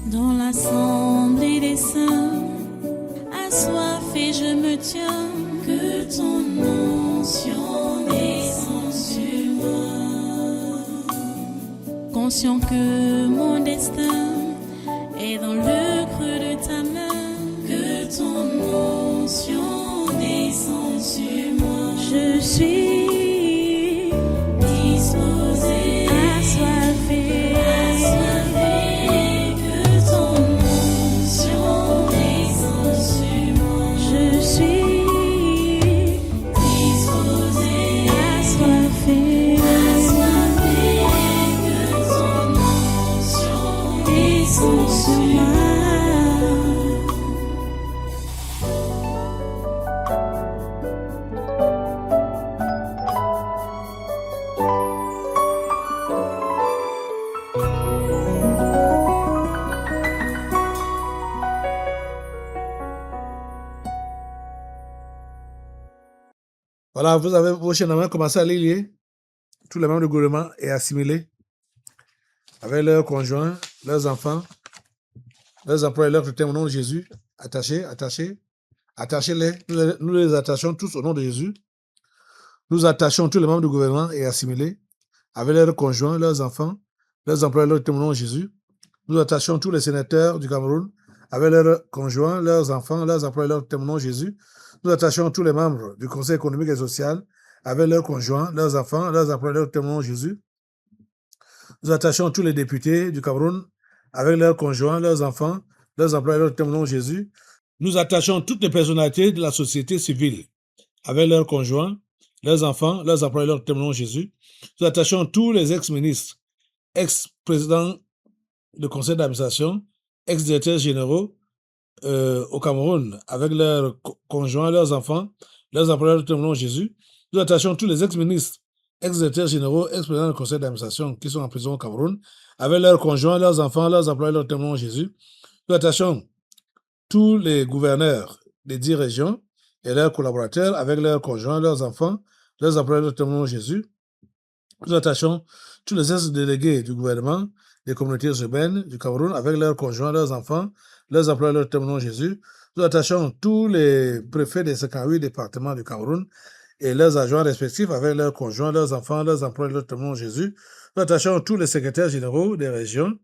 Dans l'assemblée des saints, assoiffé je me tiens, que ton onction descende sur moi. Conscient que mon destin est dans le creux de ta main, que ton onction descende sur moi. Je suis disposé, assoiffé, que ton onction descende sur moi. Je suis disposé, assoiffé, que ton onction descende sur moi. Voilà, vous avez prochainement commencé à lire tous les membres du gouvernement et assimiler avec leurs conjoints, leurs enfants, leurs employés, leurs critères au nom de Jésus. Attachez-les. Nous les attachons tous au nom de Jésus. Nous attachons tous les membres du gouvernement et assimilés avec leurs conjoints, leurs enfants, leurs employés, leurs critères au nom de Jésus. Nous attachons tous les sénateurs du Cameroun avec leurs conjoints, leurs enfants, leurs employés, leurs critères au nom de Jésus. Nous attachons tous les membres du Conseil économique et social avec leurs conjoints, leurs enfants, leurs employés, leurs témoins de Jésus. Nous attachons tous les députés du Cameroun avec leurs conjoints, leurs enfants, leurs employés, leurs témoins de Jésus. Nous attachons toutes les personnalités de la société civile avec leurs conjoints, leurs enfants, leurs employés, leurs témoins de Jésus. Nous attachons tous les ex-ministres, ex-présidents du conseil d'administration, ex-directeurs généraux, au Cameroun avec leurs conjoints, leurs enfants, leurs employés, leurs témoins de Jésus. Nous attachons tous les ex-ministres, ex-directeurs généraux, ex-présidents du conseil d'administration qui sont en prison au Cameroun avec leurs conjoints, leurs enfants, leurs employés, leurs témoins de Jésus. Nous attachons tous les gouverneurs des 10 régions et leurs collaborateurs avec leurs conjoints, leurs enfants, leurs employés, leurs témoins de Jésus. Nous attachons tous les ex-délégués du gouvernement des communautés urbaines du Cameroun avec leurs conjoints, leurs enfants, leurs employés, leurs témoins de Jésus. Nous attachons tous les préfets des 58 départements du Cameroun et leurs adjoints respectifs avec leurs conjoints, leurs enfants, leurs employés, leurs témoins de Jésus. Nous attachons tous les secrétaires généraux des régions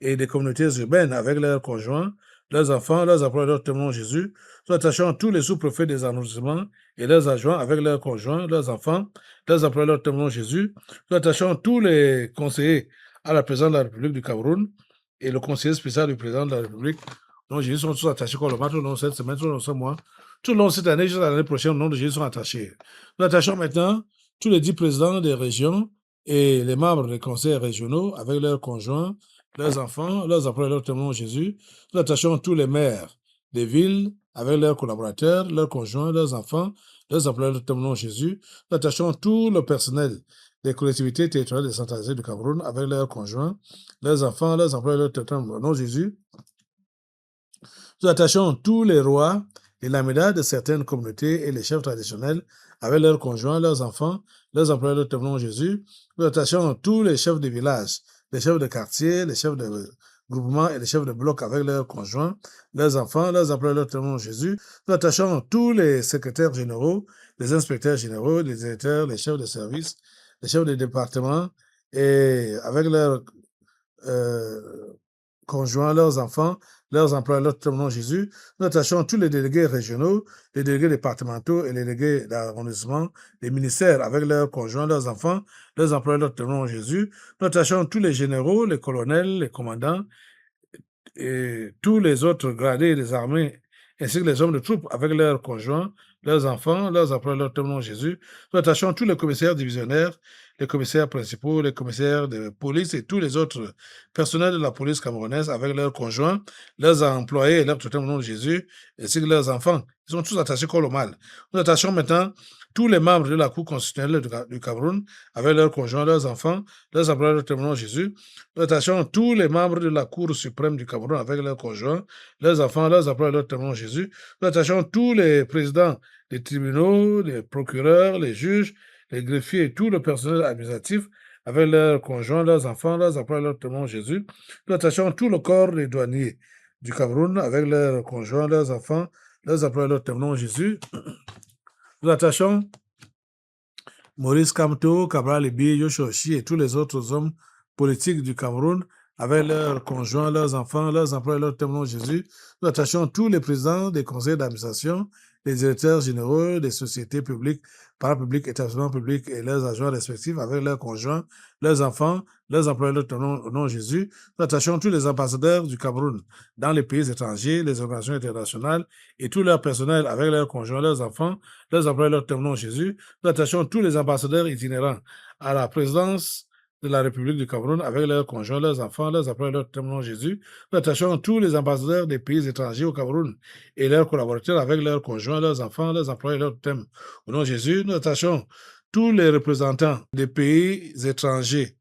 et des communautés urbaines avec leurs conjoints, leurs enfants, leurs employés, leurs témoins de Jésus. Nous attachons tous les sous-préfets des arrondissements et leurs adjoints avec leurs conjoints, leurs enfants, leurs employés, leurs témoins de Jésus. Nous attachons tous les conseillers à la présidence de la République du Cameroun et le conseiller spécial du président de la République. Donc, Jésus sont tous attachés comme le matin, tout le long de cette semaine, tout le long de ce mois, tout le long de cette année, jusqu'à l'année prochaine, au nom de Jésus sont attachés. Nous attachons maintenant tous les 10 présidents des régions et les membres des conseils régionaux avec leurs conjoints, leurs enfants, leurs employés, leurs témoins de Jésus. Nous attachons tous les maires des villes avec leurs collaborateurs, leurs conjoints, leurs enfants, leurs employés, leurs témoins de Jésus. Nous attachons tout le personnel des collectivités territoriales décentralisées du Cameroun avec leurs conjoints, leurs enfants, leurs employés, leurs témoins au nom de Jésus. Nous attachons tous les rois et l'amida de certaines communautés et les chefs traditionnels avec leurs conjoints, leurs enfants, leurs employés, leurs témoins de Jésus. Nous attachons tous les chefs de village, les chefs de quartier, les chefs de groupement et les chefs de bloc avec leurs conjoints, leurs enfants, leurs employés, leurs témoins de Jésus. Nous attachons tous les secrétaires généraux, les inspecteurs généraux, les directeurs, les chefs de service, les chefs de département et avec leurs conjoints, leurs enfants, leurs employés, leurs témoins de Jésus. Nous attachons tous les délégués régionaux, les délégués départementaux et les délégués d'arrondissement, les ministères avec leurs conjoints, leurs enfants, leurs employés, leurs témoins de Jésus. Nous attachons tous les généraux, les colonels, les commandants et tous les autres gradés des armées, ainsi que les hommes de troupes avec leurs conjoints, leurs enfants, leurs employés, leurs témoins de Jésus. Nous attachons tous les commissaires divisionnaires, les commissaires principaux, les commissaires de police et tous les autres personnels de la police camerounaise avec leurs conjoints, leurs employés et leurs témoins au nom de Jésus, ainsi que leurs enfants. Ils sont tous attachés comme le mal. Nous attachons maintenant tous les membres de la Cour constitutionnelle du Cameroun avec leurs conjoints, leurs enfants, leurs employés, leurs témoins de Jésus. Nous attachons tous les membres de la Cour suprême du Cameroun avec leurs conjoints, leurs enfants, leurs employés, leurs témoins de Jésus. Nous attachons tous les présidents des tribunaux, les procureurs, les juges, les greffiers et tout le personnel administratif avec leurs conjoints, leurs enfants, leurs emplois, leurs témoins Jésus. Nous attachons tout le corps des douaniers du Cameroun avec leurs conjoints, leurs enfants, leurs emplois, leurs témoins Jésus. Nous attachons Maurice Kamto, Cabral Libi, Yoshoshi et tous les autres hommes politiques du Cameroun avec leurs conjoints, leurs enfants, leurs emplois, leurs témoins Jésus. Nous attachons tous les présidents des conseils d'administration, les directeurs généraux des sociétés publiques, parapubliques, établissements publics et leurs agents respectifs avec leurs conjoints, leurs enfants, leurs employés, leurs témoins au nom de Jésus. Nous attachons tous les ambassadeurs du Cameroun dans les pays étrangers, les organisations internationales et tout leur personnel avec leurs conjoints, leurs enfants, leurs employés, leurs témoins Jésus. Nous attachons tous les ambassadeurs itinérants à la présidence de la République du Cameroun avec leurs conjoints, leurs enfants, leurs employés, leurs témoins Jésus. Nous attachons tous les ambassadeurs des pays étrangers au Cameroun et leurs collaborateurs avec leurs conjoints, leurs enfants, leurs employés, leurs thèmes. Au nom de Jésus, nous attachons tous les représentants des pays étrangers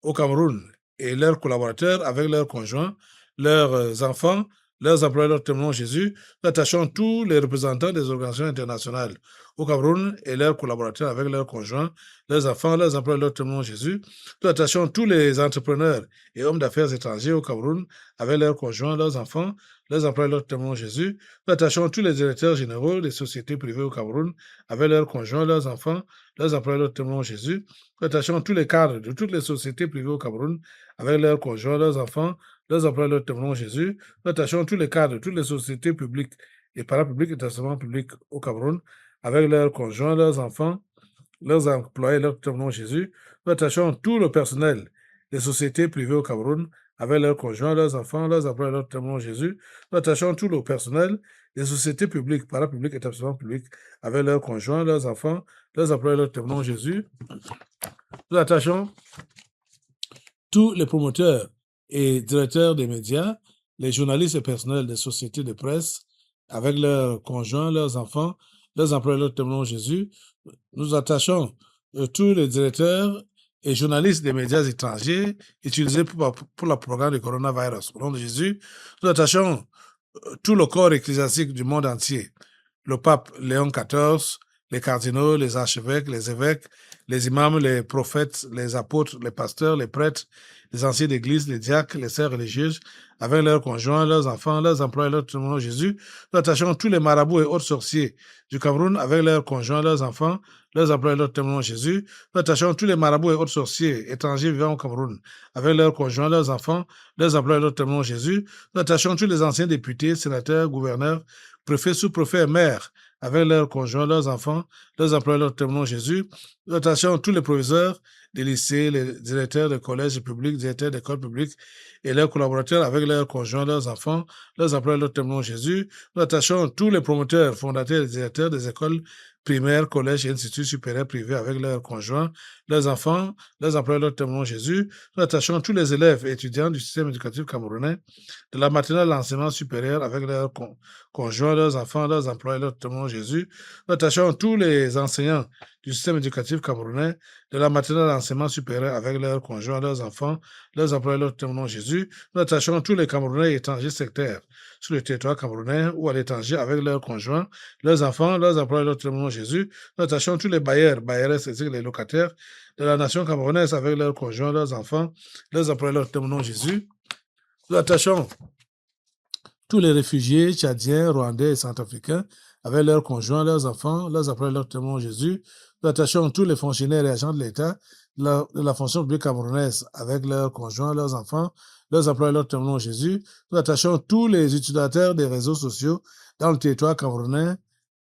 au Cameroun et leurs collaborateurs avec leurs conjoints, leurs enfants, leurs employés, leurs témoins Jésus. Nous attachons tous les représentants des organisations internationales au Cameroun et leurs collaborateurs avec leurs conjoints, leurs enfants, leurs employés, leurs témoins Jésus. Nous attachons tous les entrepreneurs et hommes d'affaires étrangers au Cameroun avec leurs conjoints, leurs enfants, leurs employés, leurs témoins Jésus. Nous attachons tous les directeurs généraux des sociétés privées au Cameroun avec leurs conjoints, leurs enfants, leurs employés, leurs témoins Jésus. Nous attachons tous les cadres de toutes les sociétés privées au Cameroun avec leurs conjoints, leurs enfants, leurs employés, leurs témoins Jésus. Nous attachons tous les cadres de toutes les sociétés publiques et parapubliques et établissements publics au Cameroun avec leurs conjoints, leurs enfants, leurs employés, leurs témoins Jésus. Nous attachons tout le personnel des sociétés privées au Cameroun avec leurs conjoints, leurs enfants, leurs employés, leurs témoins Jésus. Nous attachons tout le personnel des sociétés publiques, parapubliques et établissements publics avec leurs conjoints, leurs enfants, leurs employés, leurs témoins Jésus. Nous attachons tous les promoteurs et directeurs des médias, les journalistes et personnels des sociétés de presse, avec leurs conjoints, leurs enfants, leurs employés, leurs témoins Jésus. Nous attachons tous les directeurs et journalistes des médias étrangers utilisés pour le programme du coronavirus. Au nom de Jésus, nous attachons tout le corps ecclésiastique du monde entier, le pape Léon XIV, les cardinaux, les archevêques, les évêques, les imams, les prophètes, les apôtres, les pasteurs, les prêtres, les anciens d'église, les diacres, les sœurs religieuses, avec leurs conjoints, leurs enfants, leurs employés, leurs témoins Jésus. Nous attachons tous les marabouts et autres sorciers du Cameroun avec leurs conjoints, leurs enfants, leurs employés, leurs témoins Jésus. Nous attachons tous les marabouts et autres sorciers étrangers vivant au Cameroun avec leurs conjoints, leurs enfants, leurs employés, leurs témoins Jésus. Nous attachons tous les anciens députés, sénateurs, gouverneurs, préfets, sous-préfets et maires avec leurs conjoints, leurs enfants, leurs employés, leurs témoins Jésus. Nous attachons tous les proviseurs des lycées, les directeurs de collèges publics, directeurs d'écoles publiques et leurs collaborateurs avec leurs conjoints, leurs enfants, leurs employés, leurs témoins Jésus. Nous attachons tous les promoteurs, fondateurs et directeurs des écoles primaires, collèges et instituts supérieurs privés avec leurs conjoints, leurs enfants, leurs employés, leurs témoins Jésus. Nous attachons tous les élèves et étudiants du système éducatif camerounais, de la maternelle à l'enseignement supérieur avec leurs conjoints, leurs enfants, leurs employés, leurs témoins Jésus. Nous attachons tous les enseignants du système éducatif camerounais, de la maternelle à l'enseignement supérieur avec leurs conjoints, leurs enfants, leurs employés, leurs témoins Jésus. Nous attachons tous les Camerounais et étrangers sectaires sur le territoire camerounais ou à l'étranger avec leurs conjoints, leurs enfants, leurs employés, leurs témoins Jésus. Nous attachons tous les bailleurs, bailleresses, c'est-à-dire les locataires de la nation camerounaise avec leurs conjoints, leurs enfants, leurs employés, leurs témoins Jésus. Nous attachons tous les réfugiés tchadiens, rwandais et centrafricains avec leurs conjoints, leurs enfants, leurs employés, leurs témoins Jésus. Nous attachons tous les fonctionnaires et agents de l'État de la fonction publique camerounaise avec leurs conjoints, leurs enfants, leurs employés, leurs témoins Jésus. Nous attachons tous les utilisateurs des réseaux sociaux dans le territoire camerounais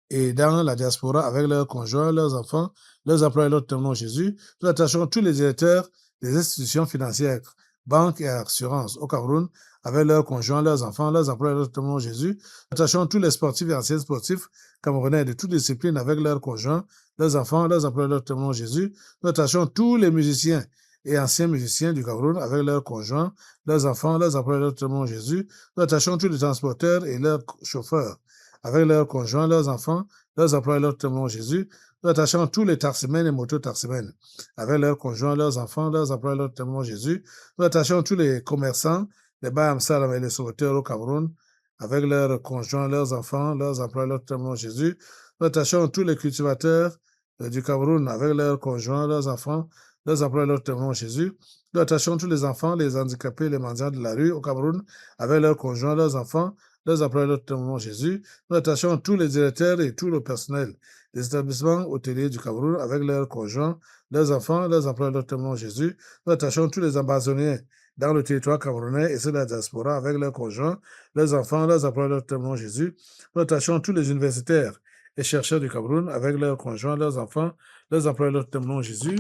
et dans la diaspora avec leurs conjoints, leurs enfants, leurs employés, leurs témoins Jésus. Nous attachons tous les directeurs des institutions financières, banques et assurances au Cameroun avec leurs conjoints, leurs enfants, leurs employés, leurs témoins Jésus. Nous attachons tous les sportifs et anciens sportifs camerounais de toutes disciplines avec leurs conjoints, leurs enfants, leurs employés, leurs témoins Jésus. Nous attachons tous les musiciens et anciens musiciens du Cameroun avec leurs conjoints, leurs enfants, leurs employés, leurs témoins Jésus. Nous attachons tous les transporteurs et leurs chauffeurs avec leurs conjoints, leurs enfants, leurs employés, leurs témoins Jésus. Nous attachons tous les taximènes et moto-taximènes avec leurs conjoints, leurs enfants, leurs employés, leurs témoins Jésus. Nous attachons tous les commerçants, les Bayam Salam et les sauveteurs au Cameroun avec leurs conjoints, leurs enfants, leurs employés, leurs témoins Jésus. Nous attachons tous les cultivateurs du Cameroun avec leurs conjoints, leurs enfants, leurs emplois et leurs témoins Jésus. Nous attachons tous les enfants, les handicapés, les mendiants de la rue au Cameroun avec leurs conjoints, leurs enfants, leurs emplois et leurs témoins Jésus. Nous attachons tous les directeurs et tout le personnel des établissements hôteliers du Cameroun avec leurs conjoints, leurs enfants, leurs emplois et leurs témoins Jésus. Nous attachons tous les ambassadeurs dans le territoire camerounais et ceux de la diaspora avec leurs conjoints, leurs enfants, leurs emplois et leurs témoins Jésus. Nous attachons tous les universitaires et chercheurs du Cameroun avec leurs conjoints, leurs enfants, leurs emplois et leurs témoins Jésus.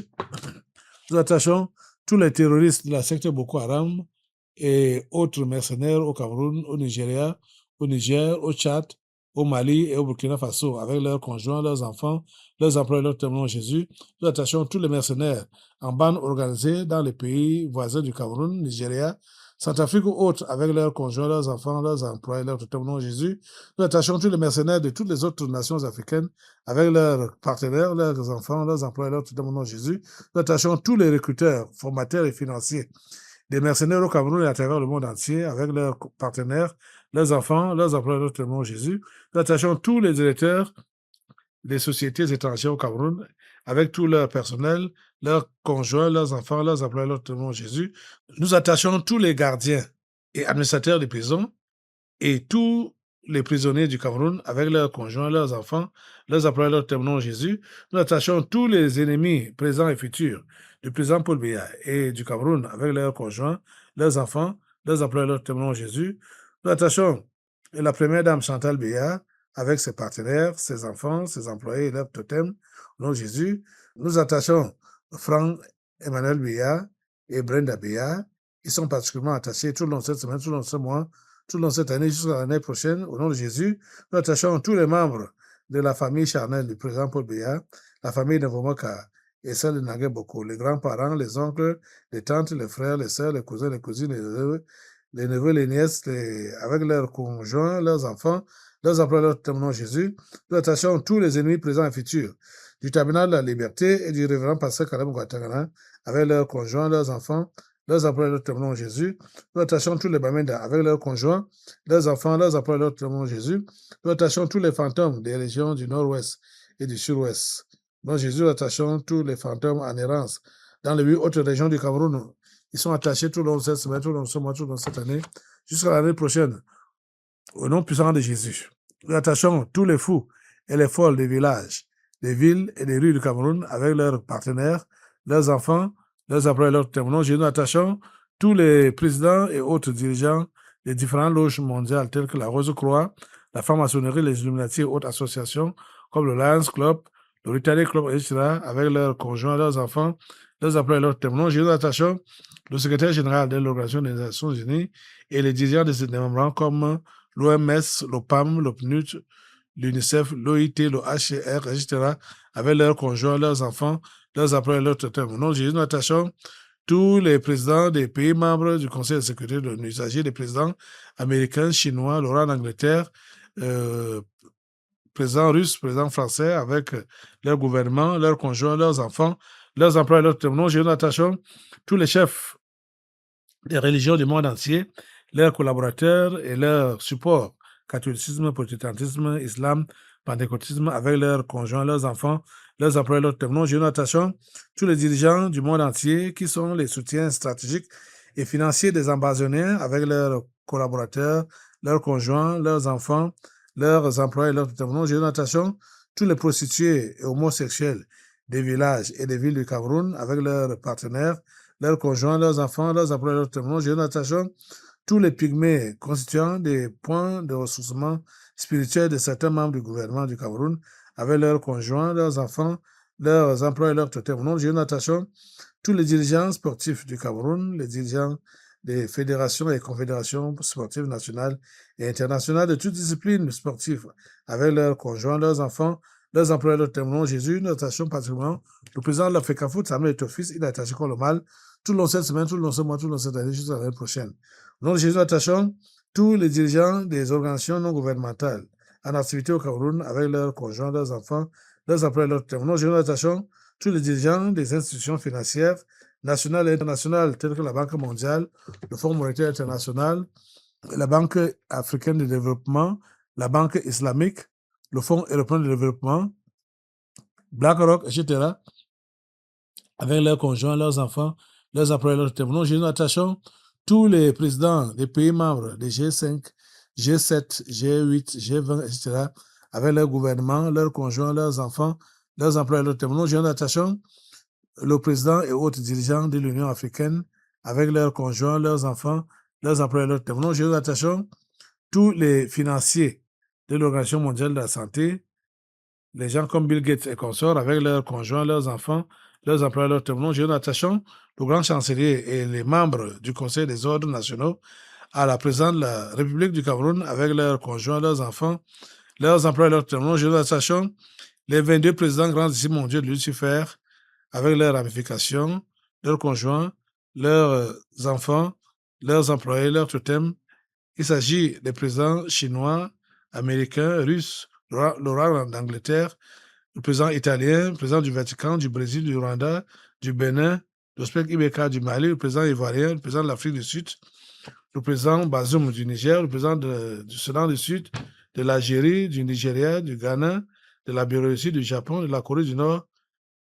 Nous attachons tous les terroristes de la secte Boko Haram et autres mercenaires au Cameroun, au Nigeria, au Niger, au Tchad, au Mali et au Burkina Faso, avec leurs conjoints, leurs enfants, leurs emplois et leurs témoins Jésus. Nous attachons tous les mercenaires en bande organisée dans les pays voisins du Cameroun, Nigeria, Centrafrique ou autres, avec leurs conjoints, leurs enfants, leurs emplois et leurs témoins Jésus. Nous attachons tous les mercenaires de toutes les autres nations africaines, avec leurs partenaires, leurs enfants, leurs emplois et leurs témoins Jésus. Nous attachons tous les recruteurs, formateurs et financiers des mercenaires au Cameroun et à travers le monde entier, avec leurs partenaires, leurs enfants, leurs emplois et leurs témoins Jésus. Nous attachons tous les directeurs des sociétés étrangères au Cameroun, avec tout leur personnel, leurs conjoints, leurs enfants, leurs emplois et leurs témoins Jésus. Nous attachons tous les gardiens et administrateurs des prisons et tous les prisonniers du Cameroun avec leurs conjoints, leurs enfants, leurs emplois et leurs témoins Jésus. Nous attachons tous les ennemis présents et futurs du président Paul Biya et du Cameroun avec leurs conjoints, leurs enfants, leurs emplois et leurs témoins Jésus. Nous attachons la première dame Chantal Biya avec ses partenaires, ses enfants, ses employés et leurs totems, au nom de Jésus. Nous attachons Franck Emmanuel Biya et Brenda Biya. Ils sont particulièrement attachés tout le long de cette semaine, tout le long de ce mois, tout le long de cette année jusqu'à l'année prochaine, au nom de Jésus. Nous attachons tous les membres de la famille charnelle du président Paul Biya, la famille de Vomoka et celle de Nagé Boko, les grands-parents, les oncles, les tantes, les frères, les sœurs, les cousins, les cousines, les neveux, les nièces, avec leurs conjoints, leurs enfants, leurs emplois, leurs témoins Jésus. Nous attachons tous les ennemis présents et futurs du tribunal de la liberté et du révérend pasteur Kalem Ouattara, avec leurs conjoints, leurs enfants, leurs emplois et leurs témoins Jésus. Nous attachons tous les Bamenda avec leurs conjoints, leurs enfants, leurs emplois et leurs témoins Jésus. Nous attachons tous les fantômes des régions du nord-ouest et du sud-ouest. Dans Jésus, nous attachons tous les fantômes en errance dans les 8 autres régions du Cameroun. Ils sont attachés tout au long de cette semaine, tout au long de ce mois, tout au long de cette année, jusqu'à l'année prochaine. Au nom puissant de Jésus. Nous attachons tous les fous et les folles des villages, des villes et des rues du Cameroun avec leurs partenaires, leurs enfants, leurs emplois et leurs témoins. Nous attachons tous les présidents et autres dirigeants des différentes loges mondiales telles que la Rose-Croix, la franc-maçonnerie, les Illuminati et autres associations comme le Lions Club, le Rotary Club, etc., avec leurs conjoints, leurs enfants, leurs emplois et leurs témoins. Nous attachons le secrétaire général de l'Organisation des Nations Unies et les dirigeants de ces membres comme l'OMS, l'OPAM, l'OPNUD, l'UNICEF, l'OIT, le HCR, etc., avec leurs conjoints, leurs enfants, leurs emplois et leurs témoins. Nous attachons tous les présidents des pays membres du Conseil de sécurité de l'ONU, il s'agit des présidents américains, chinois, le roi d'Angleterre, président russe, président français, avec leur gouvernement, leurs conjoints, leurs enfants, leurs emplois et leurs témoins. Nous attachons tous les chefs des religions du monde entier, leurs collaborateurs et leurs supports, catholicisme, protestantisme, islam, pentecôtisme, avec leurs conjoints, leurs enfants, leurs emplois et leurs témoins. Nous attachons tous les dirigeants du monde entier qui sont les soutiens stratégiques et financiers des ambassadeurs avec leurs collaborateurs, leurs conjoints, leurs enfants, leurs emplois et leurs témoins. Nous attachons tous les prostituées et homosexuels des villages et des villes du Cameroun avec leurs partenaires, leurs conjoints, leurs enfants, leurs emplois et leurs témoins. Nous attachons tous les pygmées constituant des points de ressourcement spirituel de certains membres du gouvernement du Cameroun avec leurs conjoints, leurs enfants, leurs emplois et leurs témoins. Nous attachons tous les dirigeants sportifs du Cameroun, les dirigeants des fédérations et confédérations sportives nationales et internationales de toutes disciplines sportives avec leurs conjoints, leurs enfants, leurs emplois et leurs témoins. Jésus, nous attachons particulièrement le président de l'Africa Foot, Samuel Eto'o-Fils, il est attaché comme le mal tout le long de cette semaine, tout le long de ce mois, tout le long de cette année, jusqu'à l'année prochaine. Au nom de Jésus, nous attachons tous les dirigeants des organisations non gouvernementales en activité au Cameroun avec leurs conjoints, leurs enfants, leurs emplois et leurs témoins. Nous attachons tous les dirigeants des institutions financières nationales et internationales telles que la Banque mondiale, le Fonds monétaire international, la Banque africaine de développement, la Banque islamique, le Fonds européen de développement, BlackRock, etc., avec leurs conjoints, leurs enfants, leurs employés, leurs témoins. Jésus, nous attachons tous les présidents des pays membres des G5, G7, G8, G20, etc., avec leurs gouvernements, leurs conjoints, leurs enfants, leurs employés, leurs témoins. Jésus, nous attachons le président et autres dirigeants de l'Union africaine, avec leurs conjoints, leurs enfants, leurs employés, leurs témoins. Jésus, nous attachons tous les financiers de l'Organisation mondiale de la santé, les gens comme Bill Gates et consorts, avec leurs conjoints, leurs enfants, leurs employés, leurs témoins. Nous attachons le grand chancelier et les membres du Conseil des ordres nationaux à la présidente de la République du Cameroun, avec leurs conjoints, leurs enfants, leurs employés, leurs témoins. Nous attachons les 22 présidents grands disciples mondiaux de Lucifer, avec leurs ramifications, leurs conjoints, leurs enfants, leurs employés, leurs totems. Il s'agit des présidents chinois, américains, russes, le roi d'Angleterre, le président italien, le président du Vatican, du Brésil, du Rwanda, du Bénin, l'Ospec Ibeka du Mali, le président ivoirien, le président de l'Afrique du Sud, le président Bazoum du Niger, le président du Soudan du Sud, de l'Algérie, du Nigeria, du Ghana, de la Biélorussie, du Japon, de la Corée du Nord,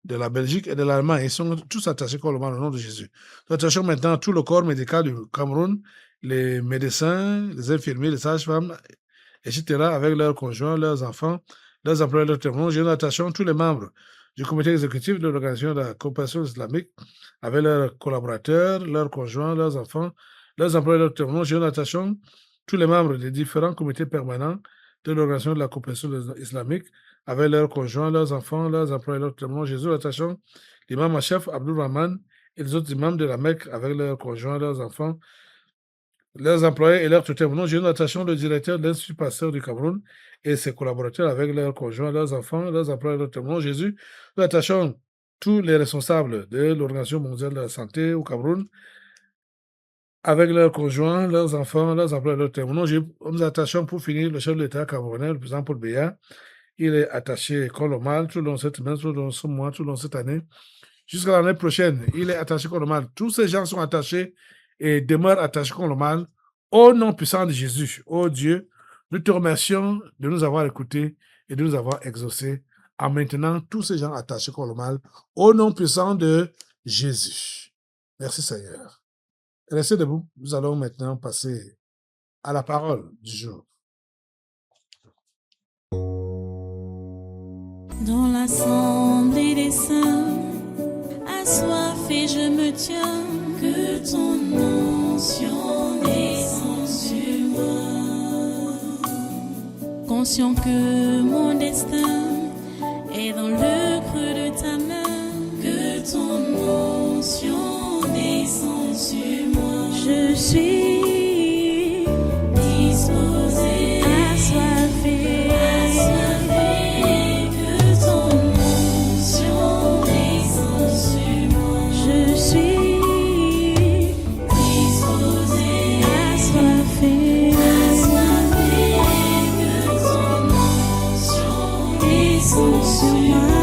de la Belgique et de l'Allemagne. Ils sont tous attachés collectivement au nom de Jésus. Nous attachons maintenant tout le corps médical du Cameroun, les médecins, les infirmiers, les sages-femmes, etc., avec leurs conjoints, leurs enfants, leurs employés, leurs témoins. Nous attachons tous les membres du comité exécutif de l'Organisation de la coopération islamique, avec leurs collaborateurs, leurs conjoints, leurs enfants, leurs employés, leurs témoins. Nous attachons tous les membres des différents comités permanents de l'Organisation de la coopération islamique, avec leurs conjoints, leurs enfants, leurs employés, leurs témoins. Jésus, attachons l'imam en chef Abdul Rahman et les autres imams de la Mecque, avec leurs conjoints, leurs enfants, leurs employés et leurs tuteurs. Nous attachons le directeur de l'Institut Pasteur du Cameroun et ses collaborateurs avec leurs conjoints, leurs enfants, leurs employés et leurs témoins. Jésus, nous attachons tous les responsables de l'Organisation mondiale de la santé au Cameroun avec leurs conjoints, leurs enfants, leurs employés et leurs témoins. Nous attachons pour finir le chef de l'État camerounais, le président Paul Biya. Il est attaché comme le mal tout le long de cette semaine, tout le long de ce mois, tout le long de cette année. Jusqu'à l'année prochaine, il est attaché comme le mal. Tous ces gens sont attachés et demeure attaché contre le mal, au nom puissant de Jésus. Oh Dieu, nous te remercions de nous avoir écoutés et de nous avoir exaucés en maintenant tous ces gens attachés contre le mal, au nom puissant de Jésus. Merci Seigneur. Restez debout, nous allons maintenant passer à la parole du jour. Dans l'assemblée des saints, assoiffé je me tiens, que ton onction descende sur moi. Conscient que mon destin est dans le creux de ta main, que ton onction descende sur moi. Je suis disposé, assoiffé. Sur moi.